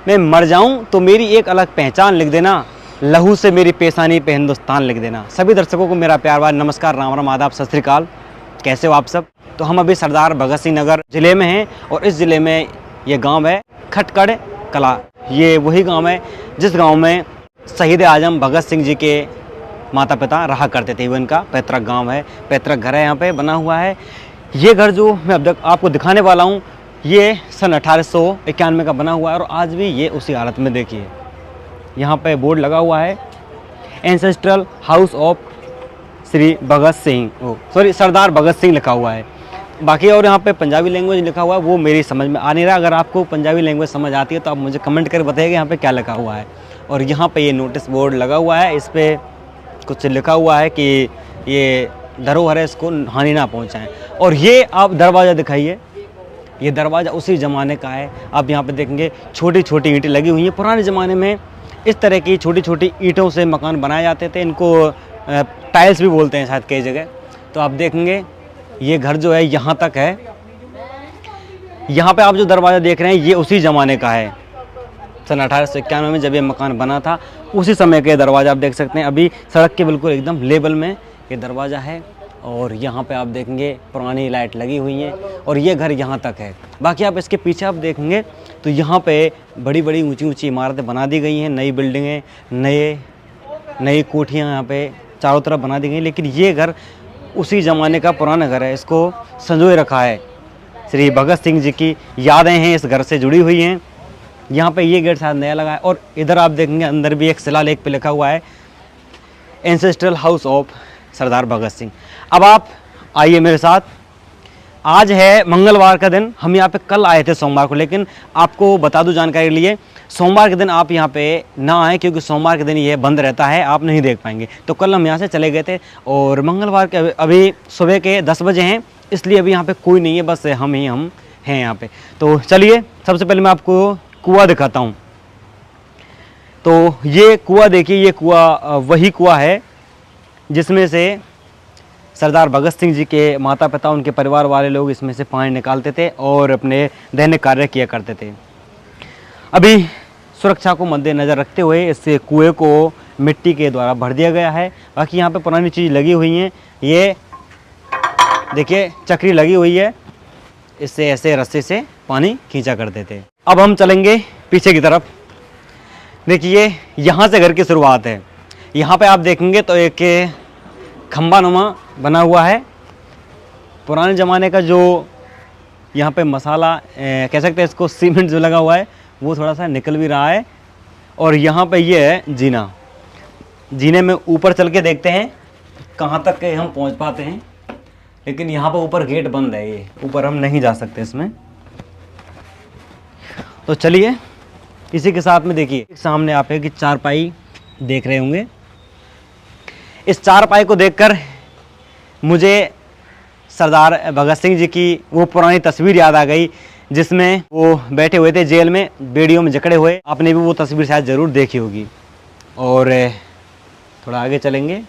मैं मर जाऊं तो मेरी एक अलग पहचान लिख देना, लहू से मेरी पेशानी पे हिंदुस्तान लिख देना। सभी दर्शकों को मेरा प्यार भरा नमस्कार, राम राम, आदाब, सत श्री अकाल। कैसे हो आप सब? तो हम अभी सरदार भगत सिंह नगर ज़िले में हैं और इस ज़िले में ये गांव है खटकड़ कला। ये वही गांव है जिस गांव में शहीद आजम भगत सिंह जी के माता पिता रहा करते थे। इनका पैतृक गांव है, पैतृक घर है, यहाँ पे बना हुआ है। ये घर जो मैं अब तक आपको दिखाने वाला हूँ ये सन 1891 का बना हुआ है और आज भी ये उसी हालत में देखिए। यहाँ पे बोर्ड लगा हुआ है ancestral house of Shri Bhagat Singh, सरदार भगत सिंह लिखा हुआ है। बाकी और यहाँ पे पंजाबी लैंग्वेज लिखा हुआ है, वो मेरी समझ में आ नहीं रहा। अगर आपको पंजाबी लैंग्वेज समझ आती है तो आप मुझे कमेंट कर बताइएगा यहाँ पे क्या लिखा हुआ है। और यहाँ पे ये नोटिस बोर्ड लगा हुआ है, इस पर कुछ लिखा हुआ है कि ये धरोहर है, इसको हानि ना पहुँचाएँ। और ये आप दरवाज़ा दिखाइए, ये दरवाज़ा उसी ज़माने का है। आप यहाँ पे देखेंगे छोटी छोटी ईंटें लगी हुई हैं। पुराने ज़माने में इस तरह की छोटी छोटी ईंटों से मकान बनाए जाते थे, इनको टाइल्स भी बोलते हैं शायद कई जगह। तो आप देखेंगे ये घर जो है यहाँ तक है। यहाँ पे आप जो दरवाज़ा देख रहे हैं ये उसी ज़माने का है। सन 1891 में जब ये मकान बना था उसी समय के दरवाज़ा आप देख सकते हैं। अभी सड़क के बिल्कुल एकदम लेवल में ये दरवाज़ा है और यहाँ पे आप देखेंगे पुरानी लाइट लगी हुई है और ये घर यहाँ तक है। बाकी आप इसके पीछे आप देखेंगे तो यहाँ पे बड़ी बड़ी ऊंची ऊंची इमारतें बना दी गई हैं, नई बिल्डिंगें, नई कोठियाँ यहाँ पे चारों तरफ बना दी गई। लेकिन ये घर उसी ज़माने का पुराना घर है, इसको संजोए रखा है। श्री भगत सिंह जी की यादें हैं इस घर से जुड़ी हुई हैं। यहाँ पे ये गेट शायद नया लगा है और इधर आप देखेंगे अंदर भी एक शिलालेख पे लिखा हुआ है एंसेस्ट्रल हाउस ऑफ सरदार भगत सिंह। अब आप आइए मेरे साथ। आज है मंगलवार का दिन, हम यहाँ पे कल आए थे सोमवार को, लेकिन आपको बता दूं जानकारी के लिए सोमवार के दिन आप यहाँ पे ना आए क्योंकि सोमवार के दिन ये बंद रहता है, आप नहीं देख पाएंगे। तो कल हम यहाँ से चले गए थे और मंगलवार के अभी सुबह के 10 बजे हैं, इसलिए अभी यहाँ पे कोई नहीं है, बस हम हैं यहाँ पे। तो चलिए सबसे पहले मैं आपको कुआं दिखाता हूँ। तो ये कुआं देखिए, ये कुआं वही कुआं है जिसमें से सरदार भगत सिंह जी के माता पिता, उनके परिवार वाले लोग इसमें से पानी निकालते थे और अपने दैनिक कार्य किया करते थे। अभी सुरक्षा को मद्देनज़र रखते हुए इस कुएं को मिट्टी के द्वारा भर दिया गया है। बाकी यहाँ पे पुरानी चीज़ लगी हुई हैं, ये देखिए चक्री लगी हुई है, इससे ऐसे रस्से से पानी खींचा करते थे। अब हम चलेंगे पीछे की तरफ। देखिए यहाँ से घर की शुरुआत है। यहाँ पे आप देखेंगे तो एक खंबा नुमा बना हुआ है, पुराने ज़माने का जो यहाँ पे मसाला कह सकते हैं इसको, सीमेंट जो लगा हुआ है वो थोड़ा सा निकल भी रहा है। और यहाँ पे ये है जीना, जीने में ऊपर चल के देखते हैं कहाँ तक के हम पहुँच पाते हैं। लेकिन यहाँ पर ऊपर गेट बंद है, ये ऊपर हम नहीं जा सकते इसमें। तो चलिए इसी के साथ में देखिए सामने आप एक चारपाई देख रहे होंगे। इस चारपाई को देखकर मुझे सरदार भगत सिंह जी की वो पुरानी तस्वीर याद आ गई जिसमें वो बैठे हुए थे जेल में, बेड़ियों में जकड़े हुए। आपने भी वो तस्वीर शायद ज़रूर देखी होगी। और थोड़ा आगे चलेंगे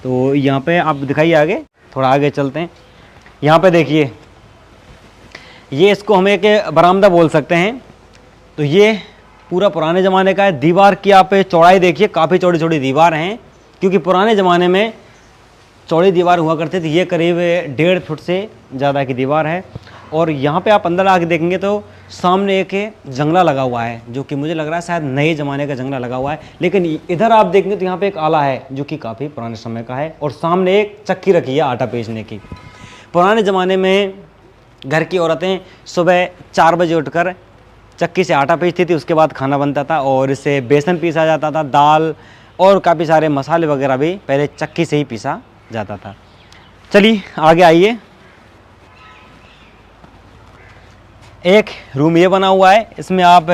तो यहाँ पे आप दिखाइए, आगे थोड़ा आगे चलते हैं। यहाँ पे देखिए ये इसको हम एक बरामदा बोल सकते हैं। तो ये पूरा पुराने ज़माने का है। दीवार की आप चौड़ाई देखिए, काफ़ी चौड़ी चौड़ी दीवार हैं क्योंकि पुराने ज़माने में चौड़ी दीवार हुआ करते थे। ये करीब 1.5 फुट से ज़्यादा की दीवार है। और यहाँ पे आप अंदर आके देखेंगे तो सामने एक जंगला लगा हुआ है जो कि मुझे लग रहा है शायद नए ज़माने का जंगला लगा हुआ है। लेकिन इधर आप देखेंगे तो यहाँ पे एक आला है जो कि काफ़ी पुराने समय का है और सामने एक चक्की रखी है आटा पीसने की। पुराने ज़माने में घर की औरतें सुबह 4 बजे उठकर चक्की से आटा पीसती थी, उसके बाद खाना बनता था और इससे बेसन पीसा जाता था, दाल और काफ़ी सारे मसाले वगैरह भी पहले चक्की से ही पीसा जाता था। चलिए आगे आइए। एक रूम ये बना हुआ है, इसमें आप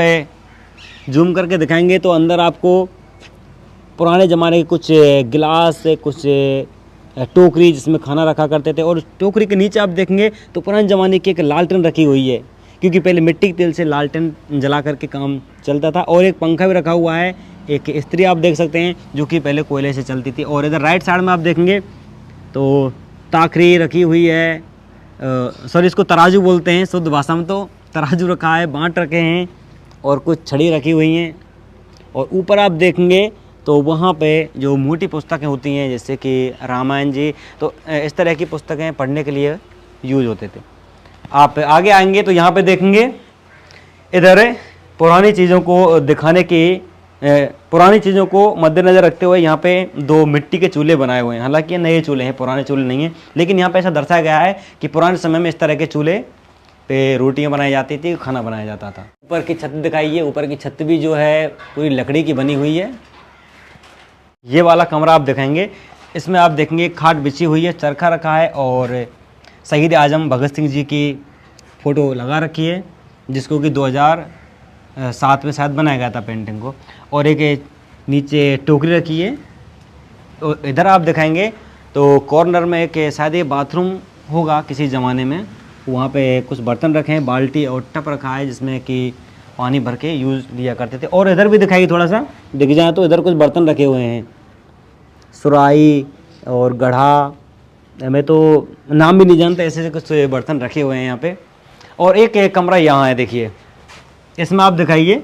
जूम करके दिखाएंगे तो अंदर आपको पुराने ज़माने के कुछ गिलास, कुछ टोकरी जिसमें खाना रखा करते थे। और टोकरी के नीचे आप देखेंगे तो पुराने ज़माने की एक लालटेन रखी हुई है क्योंकि पहले मिट्टी के तेल से लालटेन जला करके काम चलता था। और एक पंखा भी रखा हुआ है, एक इस्त्री आप देख सकते हैं जो कि पहले कोयले से चलती थी। और इधर राइट साइड में आप देखेंगे तो ताखरी रखी हुई है, सॉरी इसको तराजू बोलते हैं शुद्ध भाषा में, तो तराजू रखा है, बांट रखे हैं और कुछ छड़ी रखी हुई हैं। और ऊपर आप देखेंगे तो वहाँ पे जो मोटी पुस्तकें होती हैं जैसे कि रामायण जी, तो इस तरह की पुस्तकें पढ़ने के लिए यूज होते थे। आप आगे आएंगे तो यहाँ पे देखेंगे इधर पुरानी चीज़ों को दिखाने की, पुरानी चीज़ों को मद्देनज़र रखते हुए यहाँ पे 2 मिट्टी के चूल्हे बनाए हुए हैं। हालांकि ये नए चूल्हे हैं, पुराने चूल्हे नहीं हैं, लेकिन यहाँ पे ऐसा दर्शाया गया है कि पुराने समय में इस तरह के चूल्हे पे रोटियां बनाई जाती थी, खाना बनाया जाता था। ऊपर की छत दिखाइए, ऊपर की छत भी जो है पूरी लकड़ी की बनी हुई है। ये वाला कमरा आप दिखाएंगे, इसमें आप देखेंगे खाट बिछी हुई है, चरखा रखा है और शहीद आजम भगत सिंह जी की फ़ोटो लगा रखी है, जिसको कि 2007 में शायद बनाया गया था पेंटिंग को। और एक नीचे टोकरी रखी है। तो इधर आप दिखाएंगे तो कॉर्नर में एक शायद ये बाथरूम होगा किसी ज़माने में, वहाँ पे कुछ बर्तन रखे हैं, बाल्टी और टप रखा है जिसमें कि पानी भर के यूज़ लिया करते थे। और इधर भी दिखाइए, थोड़ा सा दिख जाए तो इधर कुछ बर्तन रखे हुए हैं, सुराही और गढ़ा, मैं तो नाम भी नहीं जानता, ऐसे कुछ बर्तन रखे हुए हैं यहाँ पे। और एक कमरा यहाँ है, देखिए इसमें आप दिखाइए,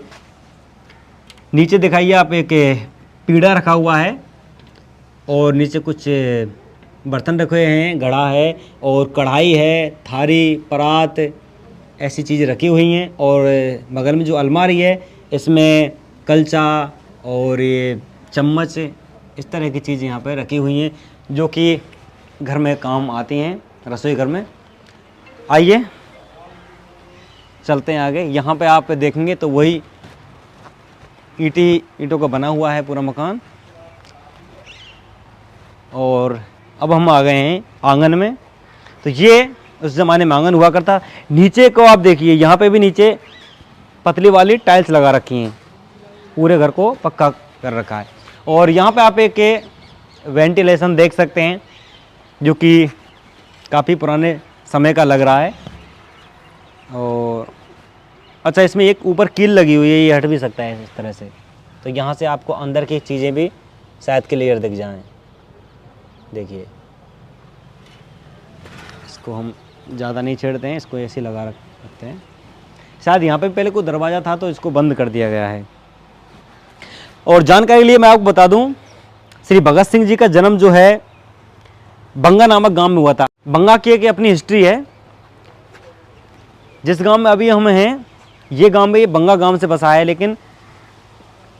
नीचे दिखाइए आप, एक पीढ़ा रखा हुआ है और नीचे कुछ बर्तन रखे हुए हैं, घड़ा है और कढ़ाई है, थारी, परात, ऐसी चीज़ें रखी हुई हैं। और बगल में जो अलमारी है इसमें कलचा और ये चम्मच, इस तरह की चीज़ें यहाँ पे रखी हुई हैं जो कि घर में काम आती हैं, रसोई घर में। आइए चलते हैं आगे। यहाँ पे आप देखेंगे तो वही ईंटों का बना हुआ है पूरा मकान। और अब हम आ गए हैं आंगन में। तो ये उस ज़माने में आंगन हुआ करता। नीचे को आप देखिए, यहाँ पे भी नीचे पतली वाली टाइल्स लगा रखी हैं, पूरे घर को पक्का कर रखा है। और यहाँ पे आप एक वेंटिलेशन देख सकते हैं जो कि काफ़ी पुराने समय का लग रहा है। और अच्छा, इसमें एक ऊपर कील लगी हुई है, ये हट भी सकता है इस तरह से, तो यहाँ से आपको अंदर की चीज़ें भी शायद क्लियर दिख जाएं। देखिए, इसको हम ज़्यादा नहीं छेड़ते हैं, इसको ऐसे लगा रखते हैं। शायद यहाँ पे पहले कोई दरवाज़ा था तो इसको बंद कर दिया गया है। और जानकारी के लिए मैं आपको बता दूं, श्री भगत सिंह जी का जन्म जो है बंगा नामक गांव में हुआ था। बंगा की एक अपनी हिस्ट्री है। जिस गांव में अभी हम हैं, ये गांव में, ये बंगा गांव से बसा है, लेकिन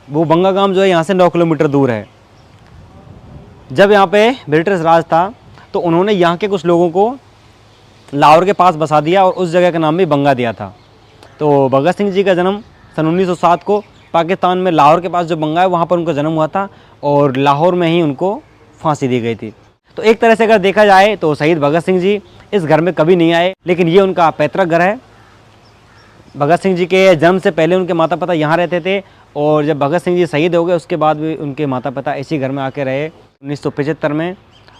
वो बंगा गांव जो है यहाँ से 9 किलोमीटर दूर है। जब यहाँ पे ब्रिटिश राज था तो उन्होंने यहाँ के कुछ लोगों को लाहौर के पास बसा दिया और उस जगह का नाम भी बंगा दिया था। तो भगत सिंह जी का जन्म सन 1907 को पाकिस्तान में लाहौर के पास जो बंगा है वहाँ पर उनका जन्म हुआ था और लाहौर में ही उनको फांसी दी गई थी। तो एक तरह से अगर देखा जाए तो शहीद भगत सिंह जी इस घर में कभी नहीं आए, लेकिन ये उनका पैतृक घर है। भगत सिंह जी के जन्म से पहले उनके माता पिता यहाँ रहते थे और जब भगत सिंह जी शहीद हो गए उसके बाद भी उनके माता पिता इसी घर में आके रहे। 1975 में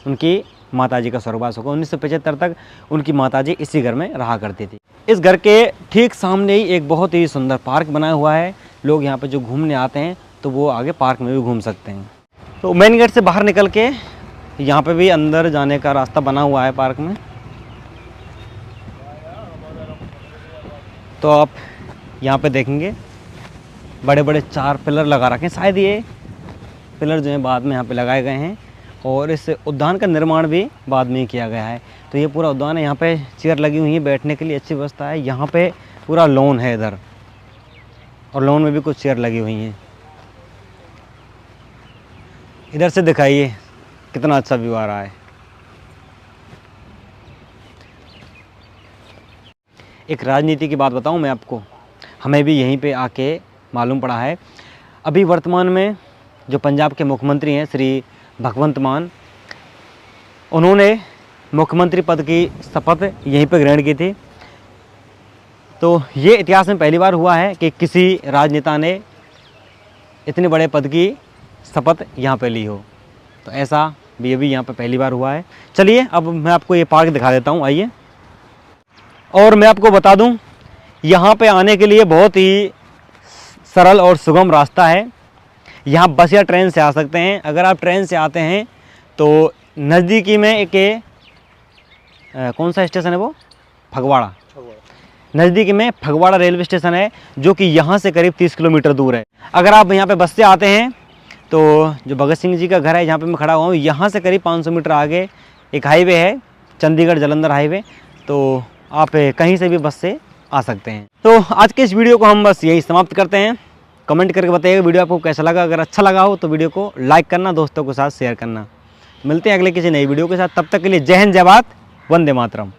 उनकी माताजी का स्वर्गवास होगा। 1975 तक उनकी माताजी इसी घर में रहा करती थी। इस घर के ठीक सामने ही एक बहुत ही सुंदर पार्क बना हुआ है। लोग यहाँ पे जो घूमने आते हैं तो वो आगे पार्क में भी घूम सकते हैं। तो मेन गेट से बाहर निकल के यहाँ पे भी अंदर जाने का रास्ता बना हुआ है पार्क में। तो आप यहाँ पे देखेंगे बड़े बड़े 4 पिलर लगा रखे हैं। शायद ये पिलर जो हैं बाद में यहाँ पे लगाए गए हैं और इस उद्यान का निर्माण भी बाद में ही किया गया है। तो ये पूरा उद्यान है, यहाँ पे चेयर लगी हुई है, बैठने के लिए अच्छी व्यवस्था है। यहाँ पे पूरा लॉन है इधर, और लॉन में भी कुछ चेयर लगी हुई हैं। इधर से दिखाइए कितना अच्छा व्यू आ रहा है। एक राजनीति की बात बताऊं मैं आपको, हमें भी यहीं पे आके मालूम पड़ा है। अभी वर्तमान में जो पंजाब के मुख्यमंत्री हैं श्री भगवंत मान, उन्होंने मुख्यमंत्री पद की शपथ यहीं पर ग्रहण की थी। तो ये इतिहास में पहली बार हुआ है कि किसी राजनेता ने इतने बड़े पद की शपथ यहाँ पे ली हो। तो ऐसा भी अभी यहाँ पे पहली बार हुआ है। चलिए अब मैं आपको ये पार्क दिखा देता हूँ, आइए। और मैं आपको बता दूँ, यहाँ पे आने के लिए बहुत ही सरल और सुगम रास्ता है। यहाँ बस या ट्रेन से आ सकते हैं। अगर आप ट्रेन से आते हैं तो नज़दीकी में एक कौन सा स्टेशन है वो, फगवाड़ा। नज़दीक में फगवाड़ा रेलवे स्टेशन है, जो कि यहाँ से करीब 30 किलोमीटर दूर है। अगर आप यहाँ पे बस से आते हैं तो जो भगत सिंह जी का घर है, जहाँ पे मैं खड़ा हुआ हूँ, यहाँ से करीब 500 मीटर आगे एक हाईवे है, चंडीगढ़ जालंधर हाईवे। तो आप कहीं से भी बस से आ सकते हैं। तो आज के इस वीडियो को हम बस यही समाप्त करते हैं। कमेंट करके बताइएगा वीडियो आपको कैसा लगा। अगर अच्छा लगा हो तो वीडियो को लाइक करना, दोस्तों के साथ शेयर करना। मिलते हैं अगले किसी नई वीडियो के साथ, तब तक के लिए जय हिंद, जय भारत, वंदे मातरम।